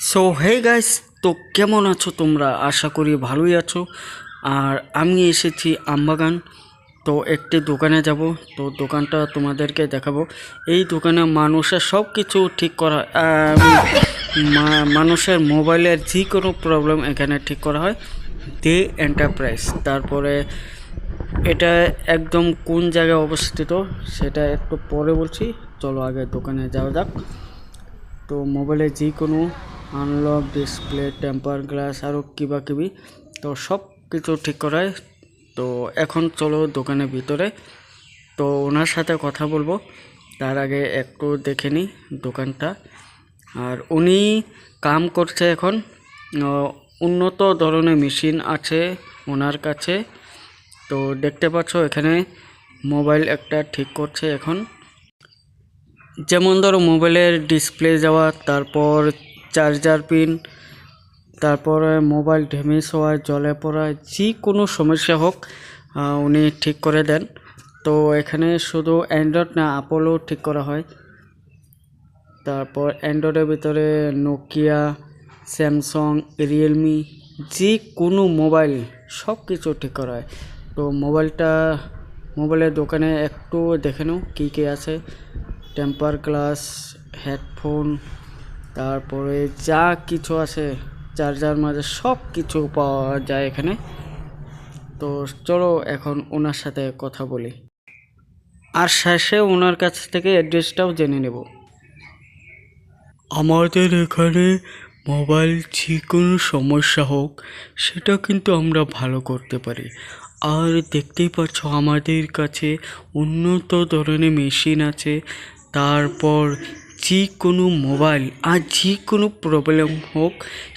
So hey guys, তো কেমন আছো তোমরা? আশা করি ভালোই আছো। আর আমি এসেছি আমবাগান। তো একটি দোকানে যাব। তো দোকানটা তোমাদেরকে দেখাবো। এই দোকানে মানুষের সব কিছু ঠিক করা, মানুষের মোবাইলের যে কোনো প্রবলেম এখানে ঠিক করা হয়। দে এন্টারপ্রাইজ। তারপরে এটা একদম কোন জায়গায় অবস্থিত সেটা একটু পরে বলছি। চলো আগে দোকানে যাওয়া যাক। তো মোবাইলে যে কোনো আনলক, ডিসপ্লে, টেম্পার গ্লাস আরও কিবি তো সব কিছু ঠিক করায়। তো এখন চলো দোকানের ভিতরে। তো ওনার সাথে কথা বলবো, তার আগে একটু দেখে নিই দোকানটা। আর উনি কাম করছে এখন। উন্নত ধরনের মেশিন আছে ওনার কাছে। তো দেখতে পাচ্ছ এখানে মোবাইল একটা ঠিক করছে এখন। যেমন ধরো মোবাইলের ডিসপ্লে যাওয়া, তারপর চার্জার পিন, তারপরে মোবাইল ড্যামেজ হওয়া, জলে পড়া, যে কোনো সমস্যা হোক উনি ঠিক করে দেন। তো এখানে শুধু অ্যান্ড্রয়েড না, আপেলও ঠিক করা হয়। তারপর অ্যান্ড্রয়েডের ভিতরে নোকিয়া, স্যামসাং, রিয়েলমি, যে কোনো মোবাইল সব কিছু ঠিক করা হয়। তো মোবাইলের দোকানে একটু দেখে নাও কী কী আছে। টেম্পার গ্লাস, হেডফোন, তারপরে যা কিছু আছে, চার্জার মাঝে সব কিছু পাওয়া যায় এখানে। তো চলো এখন ওনার সাথে কথা বলি, আর শেষে ওনার কাছ থেকে অ্যাড্রেসটাও জেনে নেব। আমাদের এখানে মোবাইল যে কোনো সমস্যা হোক সেটা কিন্তু আমরা ভালো করতে পারি। আর দেখতেই পাচ্ছ আমাদের কাছে উন্নত ধরনের মেশিন আছে। তারপর যে কোনো মোবাইল আর যে কোনো প্রবলেম হোক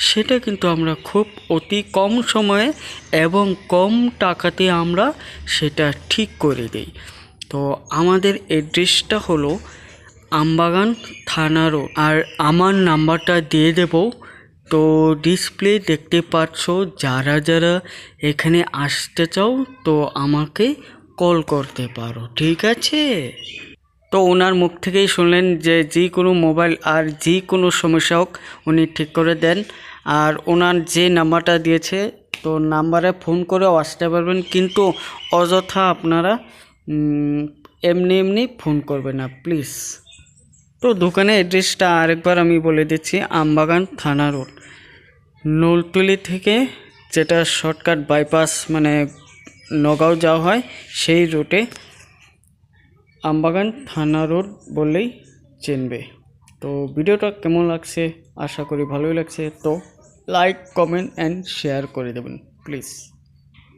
সেটা কিন্তু আমরা খুব অতি কম সময়ে এবং কম টাকাতে আমরা সেটা ঠিক করে দিই। তো আমাদের অ্যাড্রেসটা হলো আমবাগান থানা রোড, আর আমার নাম্বারটা দিয়ে দেব। তো ডিসপ্লে দেখতে পাচ্ছ, যারা যারা এখানে আসতে চাও তো আমাকে কল করতে পারো, ঠিক আছে? তো ওনার মুখ থেকেই শুনলেন যে যে কোনো মোবাইল আর যে কোনো সমস্যা হোক উনি ঠিক করে দেন। আর ওনার যে নাম্বারটা দিয়েছে, তো নাম্বারে ফোন করেও আসতে পারবেন, কিন্তু অযথা আপনারা এমনি এমনি ফোন করবেন না প্লিজ। তো দোকানের অ্যাড্রেসটা আরেকবার আমি বলে দিচ্ছি। আমবাগান থানা রোড, নলতুলি থেকে যেটা শর্টকাট বাইপাস মানে নগাঁও যাওয়া হয় সেই রুটে আমবাগান থানা রোড বললেই চিনবে। তো ভিডিওটা কেমন লাগছে? আশা করি ভালোই লাগছে। তো লাইক, কমেন্ট অ্যান্ড শেয়ার করে দেবেন প্লিজ।